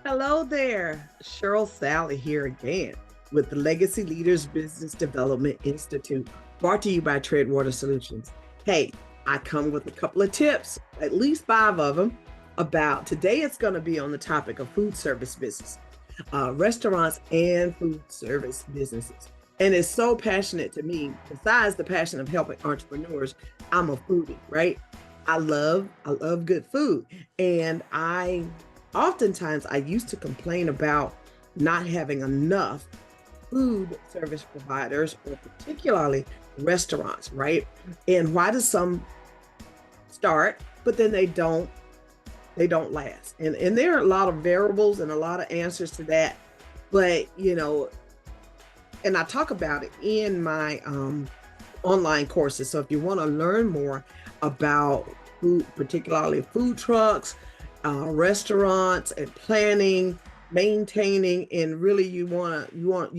Hello there, Cheryl Sally here again with the Legacy Leaders Business Development Institute, brought to you by Treadwater Solutions. Hey, I come with a couple of tips, at least 5 of them, about today. It's going to be on the topic of food service business, restaurants and food service businesses. And it's so passionate to me. Besides the passion of helping entrepreneurs, I'm a foodie, right? I love good food, and oftentimes I used to complain about not having enough food service providers, or particularly restaurants, right? And why do some start, but then they don't last? And there are a lot of variables and a lot of answers to that. But and I talk about it in my online courses. So if you want to learn more about food, particularly food trucks, restaurants, and planning, maintaining, and really you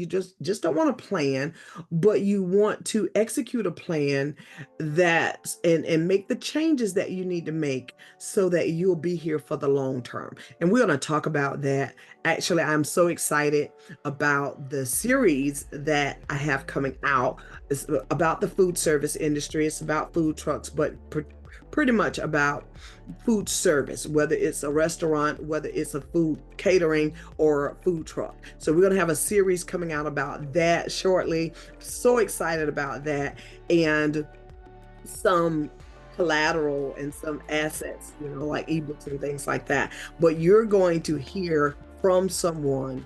just don't want to plan, but you want to execute a plan that and make the changes that you need to make so that you'll be here for the long term. And we're going to talk about that. Actually, I'm so excited about the series that I have coming out. It's about the food service industry. It's about food trucks, but pretty much about food service, whether it's a restaurant, whether it's a food catering or a food truck. So we're going to have a series coming out about that shortly. So excited about that. And some collateral and some assets, like ebooks and things like that. But you're going to hear from someone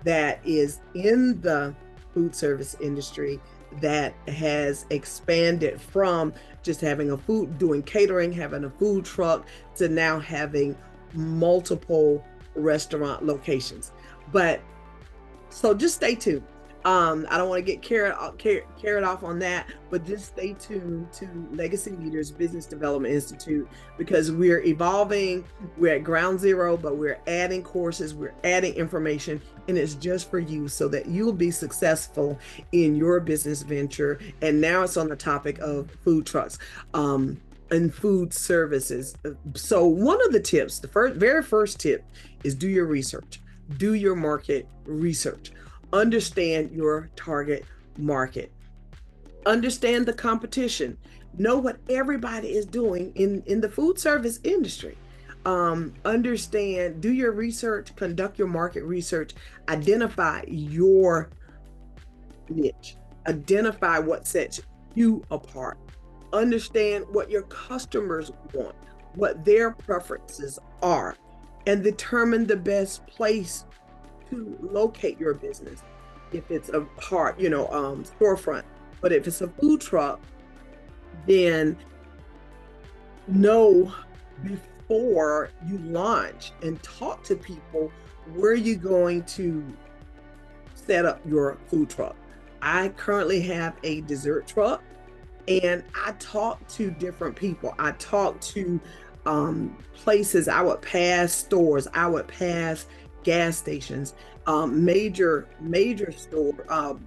that is in the food service industry that has expanded from just having doing catering, having a food truck, to now having multiple restaurant locations. But so just stay tuned. I don't want to get carried off on that, but just stay tuned to Legacy Leaders Business Development Institute, because we're evolving. We're at ground zero, but we're adding courses, we're adding information, and it's just for you so that you'll be successful in your business venture. And now it's on the topic of food trucks and food services. So one of the tips, the very first tip, is do your research. Do your market research. Understand your target market. Understand the competition. Know what everybody is doing in the food service industry. Understand, do your research, conduct your market research, identify your niche, identify what sets you apart, understand what your customers want, what their preferences are, and determine the best place to locate your business. If it's a storefront, but if it's a food truck, then know before you launch and talk to people where you're going to set up your food truck. I currently have a dessert truck, and I talk to different people. I talk to places. I would pass stores. I would pass gas stations, major store,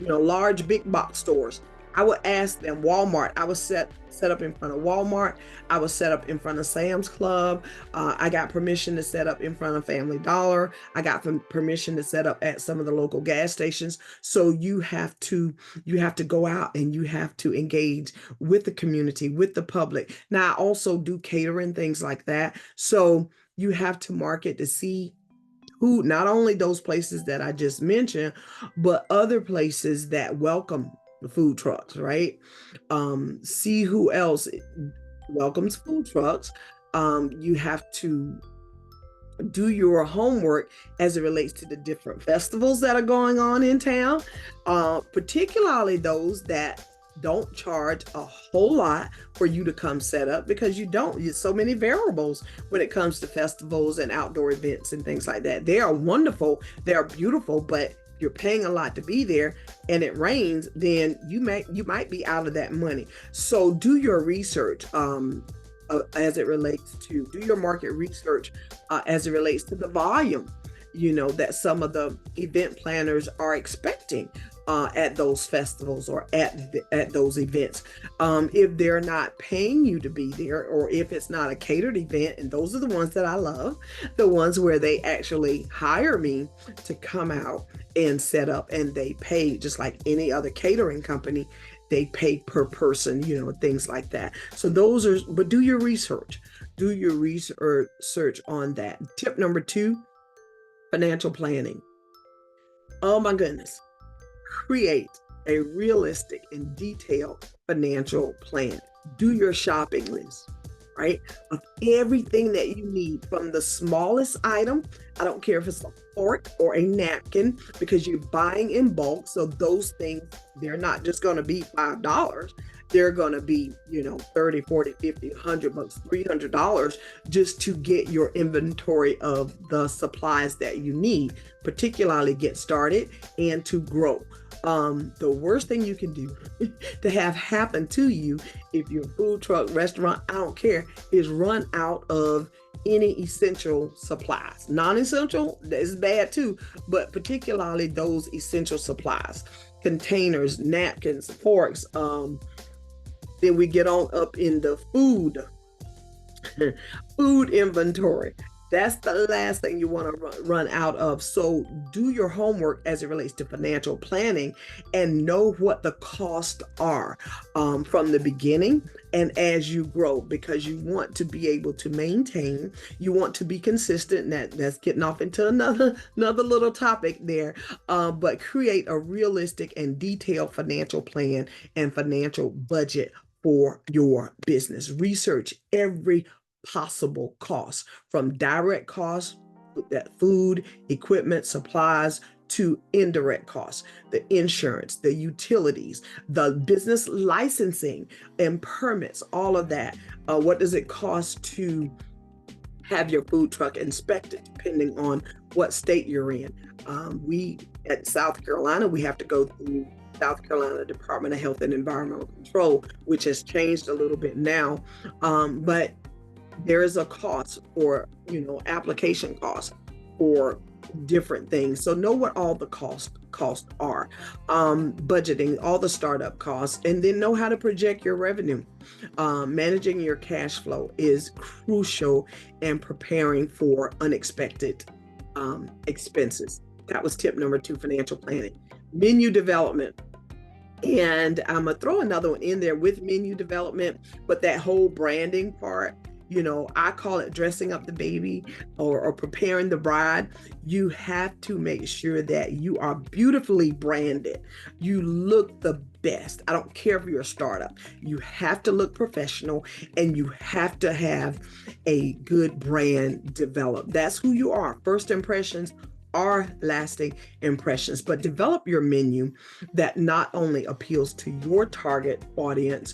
large big box stores. I would ask them. Walmart, I was set up in front of Walmart. I was set up in front of Sam's Club. I got permission to set up in front of Family Dollar. I got permission to set up at some of the local gas stations. So you have to go out and you have to engage with the community, with the public. Now I also do catering, things like that. So you have to market to see who, not only those places that I just mentioned, but other places that welcome the food trucks, right? See who else welcomes food trucks. You have to do your homework as it relates to the different festivals that are going on in town, particularly those that don't charge a whole lot for you to come set up, because there's so many variables when it comes to festivals and outdoor events and things like that. They are wonderful, they are beautiful, but if you're paying a lot to be there and it rains, then you might be out of that money. So do your research as it relates to, do your market research as it relates to the volume that some of the event planners are expecting at those festivals or at those events. If they're not paying you to be there, or if it's not a catered event, and those are the ones that I love, the ones where they actually hire me to come out and set up, and they pay just like any other catering company. They pay per person, things like that. So but do your research. Do your research on that. Tip number 2, financial planning. Oh my goodness. Create a realistic and detailed financial plan. Do your shopping list, right? Of everything that you need, from the smallest item. I don't care if it's a fork or a napkin, because you're buying in bulk. So those things, they're not just going to be $5. They're going to be, $30, $40, $50, $100, $300 just to get your inventory of the supplies that you need, particularly get started and to grow. The worst thing you can do to have happen to you if you're a food truck, restaurant, I don't care, is run out of any essential supplies. Non-essential is bad too, but particularly those essential supplies, containers, napkins, forks. Then we get on up in the food inventory. That's the last thing you want to run out of. So do your homework as it relates to financial planning and know what the costs are from the beginning and as you grow, because you want to be able to maintain, you want to be consistent. And that's getting off into another little topic there, but create a realistic and detailed financial plan and financial budget for your business. Research every possible costs, from direct costs, that food, equipment, supplies, to indirect costs, the insurance, the utilities, the business licensing and permits, all of that. What does it cost to have your food truck inspected, depending on what state you're in? We at South Carolina, we have to go through South Carolina Department of Health and Environmental Control, which has changed a little bit now, but there is a cost for, application costs for different things. So know what all the costs are, budgeting all the startup costs, and then know how to project your revenue. Managing your cash flow is crucial in preparing for unexpected expenses. That was tip number 2, financial planning. Menu development. And I'm gonna throw another one in there with menu development, but that whole branding part, I call it dressing up the baby or preparing the bride. You have to make sure that you are beautifully branded. You look the best. I don't care if you're a startup. You have to look professional, and you have to have a good brand developed. That's who you are. First impressions are lasting impressions, but develop your menu that not only appeals to your target audience,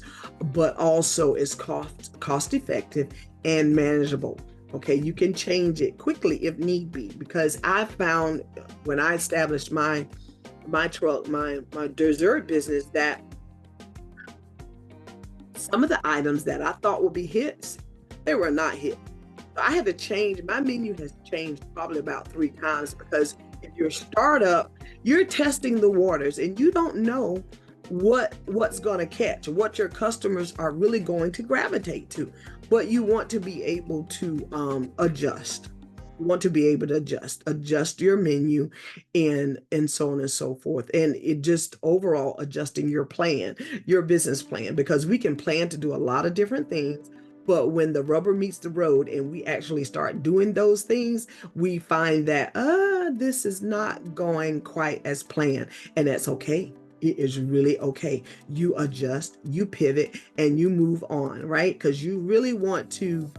but also is cost effective and manageable. Okay, you can change it quickly if need be, because I found when I established my truck, my dessert business, that some of the items that I thought would be hits, they were not hits. I had to change. My menu has changed probably about 3 times, because if you're a startup, you're testing the waters and you don't know what's going to catch, what your customers are really going to gravitate to. But you want to be able to adjust. You want to be able to adjust your menu and so on and so forth. And it just overall adjusting your plan, your business plan, because we can plan to do a lot of different things. But when the rubber meets the road and we actually start doing those things, we find that, this is not going quite as planned. And that's okay. It is really okay. You adjust, you pivot, and you move on, right? Because you really want to,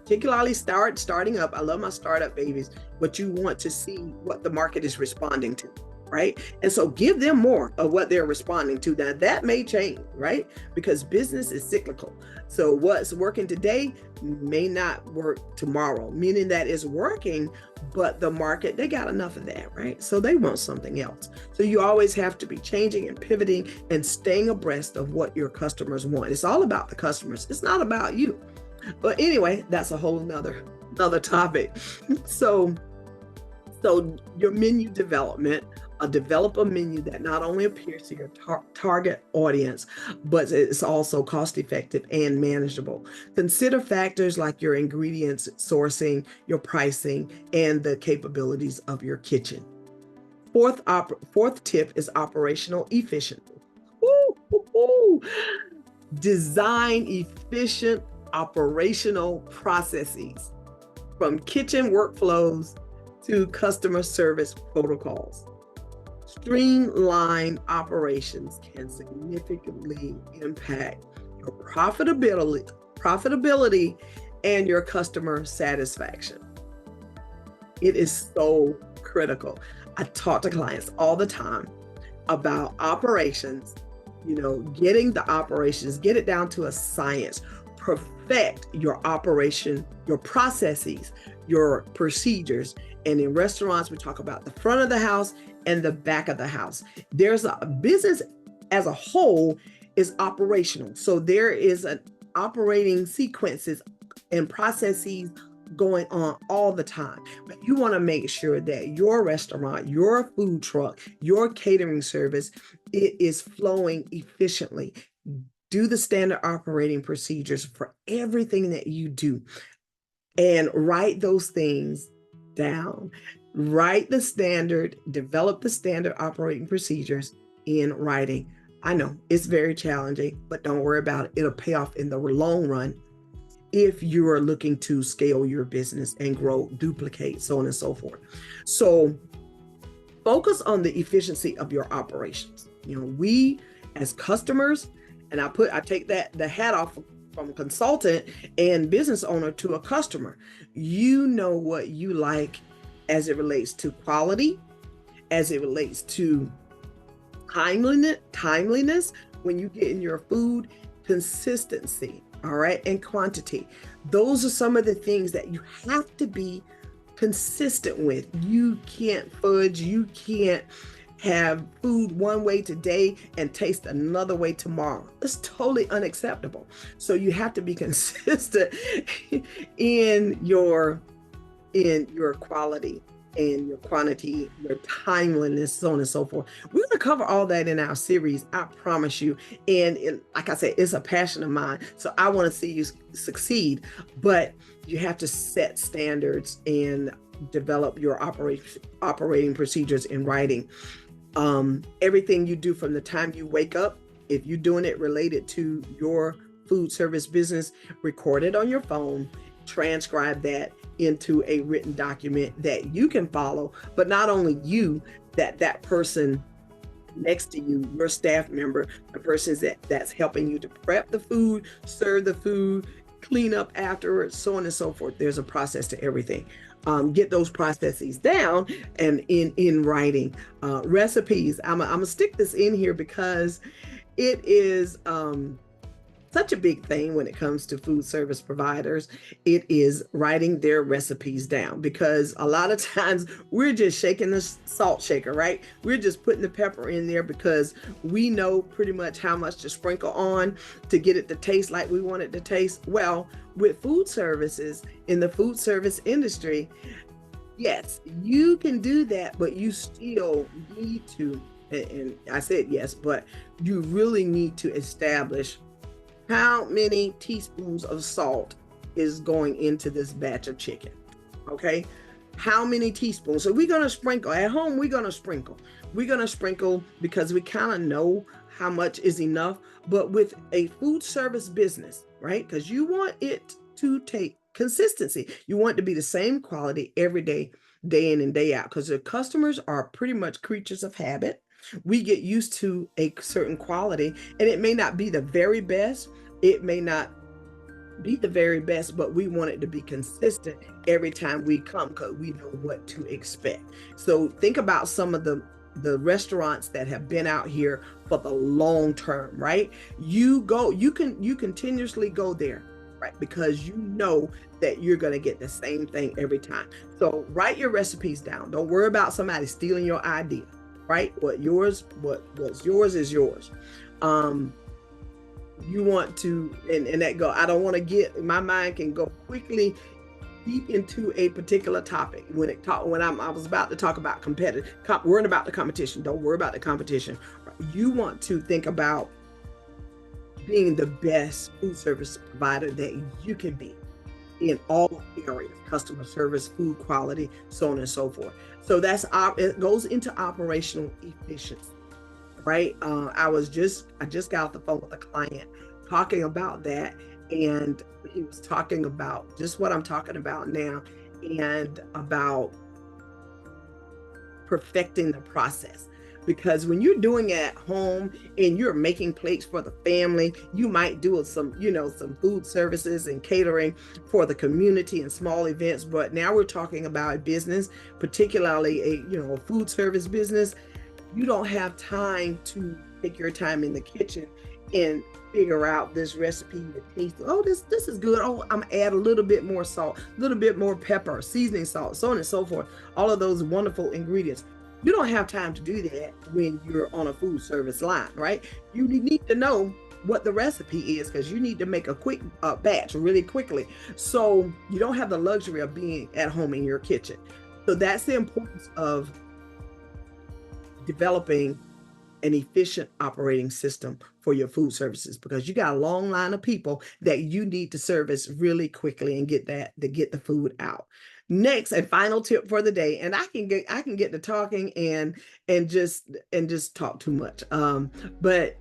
particularly starting up. I love my startup babies, but you want to see what the market is responding to, right? And so give them more of what they're responding to. Now that may change, right? Because business is cyclical. So what's working today may not work tomorrow, meaning that it's working, but the market, they got enough of that, right? So they want something else. So you always have to be changing and pivoting and staying abreast of what your customers want. It's all about the customers. It's not about you. But anyway, that's a whole nother topic. So So your menu development, develop a menu that not only appeals to your target audience, but it's also cost effective and manageable. Consider factors like your ingredients sourcing, your pricing, and the capabilities of your kitchen. Fourth tip is operational efficiency. Woo, woo, woo. Design efficient operational processes from kitchen workflows to customer service protocols. Streamlined operations can significantly impact your profitability and your customer satisfaction. It is so critical. I talk to clients all the time about operations, getting the operations, get it down to a science, perfect your operation, your processes, your procedures. And in restaurants, we talk about the front of the house and the back of the house. There's a business as a whole is operational. So there is an operating sequences and processes going on all the time. But you want to make sure that your restaurant, your food truck, your catering service, it is flowing efficiently. Do the standard operating procedures for everything that you do and write those things down. Write the standard, develop the standard operating procedures in writing. I know it's very challenging, but don't worry about it. It'll pay off in the long run if you are looking to scale your business and grow, duplicate, so on and so forth. So focus on the efficiency of your operations. We as customers, and I take the hat off from consultant and business owner to a customer. You know what you like as it relates to quality, as it relates to timeliness when you get in your food, consistency, all right, and quantity. Those are some of the things that you have to be consistent with. You can't fudge, you can't have food one way today and taste another way tomorrow. It's totally unacceptable. So you have to be consistent in your quality and your quantity, your timeliness, so on and so forth. We're going to cover all that in our series, I promise you. And like I said, it's a passion of mine. So I want to see you succeed, but you have to set standards and develop your operating procedures in writing. Everything you do from the time you wake up, if you're doing it related to your food service business, record it on your phone, transcribe that into a written document that you can follow, but not only you, that person next to you, your staff member, the person that's helping you to prep the food, serve the food, clean up afterwards, so on and so forth. There's a process to everything. Get those processes down and in writing. Recipes, I'm gonna stick this in here because it is such a big thing when it comes to food service providers. It is writing their recipes down, because a lot of times we're just shaking the salt shaker, right? We're just putting the pepper in there because we know pretty much how much to sprinkle on to get it to taste like we want it to taste. Well, with food services, in the food service industry, yes, you can do that, but you still need to, and I said yes, but you really need to establish how many teaspoons of salt is going into this batch of chicken. Okay, how many teaspoons? So we're going to sprinkle at home. We're going to sprinkle because we kind of know how much is enough. But with a food service business, right, because you want it to take consistency, you want it to be the same quality every day, day in and day out, because the customers are pretty much creatures of habit. We get used to a certain quality, and it may not be the very best. It may not be the very best, but we want it to be consistent every time we come, because we know what to expect. So think about some of the restaurants that have been out here for the long term, right? You continuously go there, right? Because you know that you're going to get the same thing every time. So write your recipes down. Don't worry about somebody stealing your idea, right? What's yours is yours. You want to, and that go, I don't want to get, my mind can go quickly deep into a particular topic. I was about to talk about worrying about the competition. Don't worry about the competition. You want to think about being the best food service provider that you can be in all areas: customer service, food quality, so on and so forth. So it goes into operational efficiency, right? I just got off the phone with a client talking about that, and he was talking about just what I'm talking about now, and about perfecting the process. Because when you're doing it at home and you're making plates for the family, you might do some food services and catering for the community and small events. But now we're talking about a business, particularly a food service business. You don't have time to take your time in the kitchen and figure out this recipe to taste. Oh, this is good. Oh, I'm gonna add a little bit more salt, a little bit more pepper, seasoning salt, so on and so forth. All of those wonderful ingredients. You don't have time to do that when you're on a food service line, right? You need to know what the recipe is, because you need to make a quick batch really quickly. So you don't have the luxury of being at home in your kitchen. So that's the importance of developing an efficient operating system for your food services, because you got a long line of people that you need to service really quickly and get the food out. Next and final tip for the day, and I can get to talking and just talk too much. But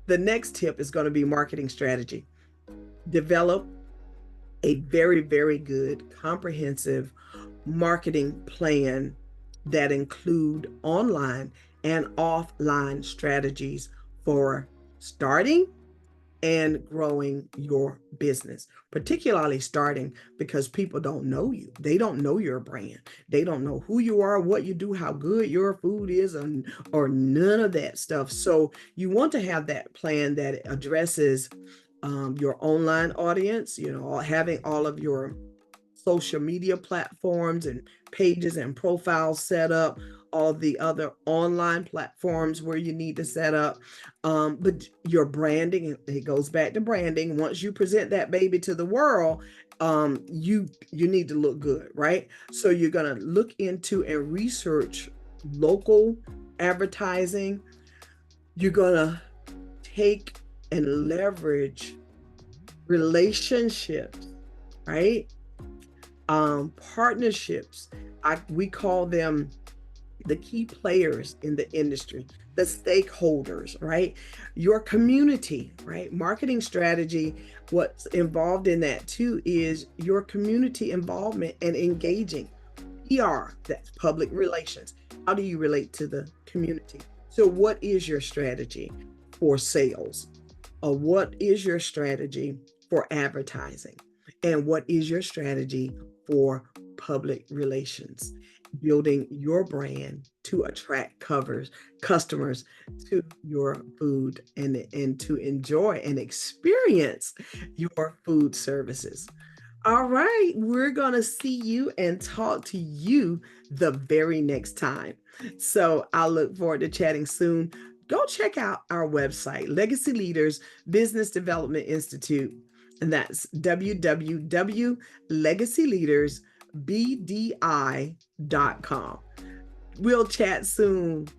the next tip is going to be marketing strategy. Develop a very, very good comprehensive marketing plan that include online and offline strategies for starting and growing your business, particularly starting, because people don't know you. They don't know your brand. They don't know who you are, what you do, how good your food is, or none of that stuff. So you want to have that plan that addresses your online audience, having all of your social media platforms and pages and profiles set up, all of the other online platforms where you need to set up. But your branding, it goes back to branding. Once you present that baby to the world, you need to look good, right? So you're gonna look into and research local advertising. You're gonna take and leverage relationships, right? Partnerships. We call them the key players in the industry, the stakeholders, right? Your community, right? Marketing strategy, what's involved in that too is your community involvement and engaging. PR, that's public relations. How do you relate to the community? So, what is your strategy for sales? Or what is your strategy for advertising? And what is your strategy for public relations? Building your brand to attract customers to your food, and to enjoy and experience your food services. All right, we're going to see you and talk to you the very next time. So I look forward to chatting soon. Go check out our website, Legacy Leaders Business Development Institute, and that's www.legacyleadersbdi.com. We'll chat soon.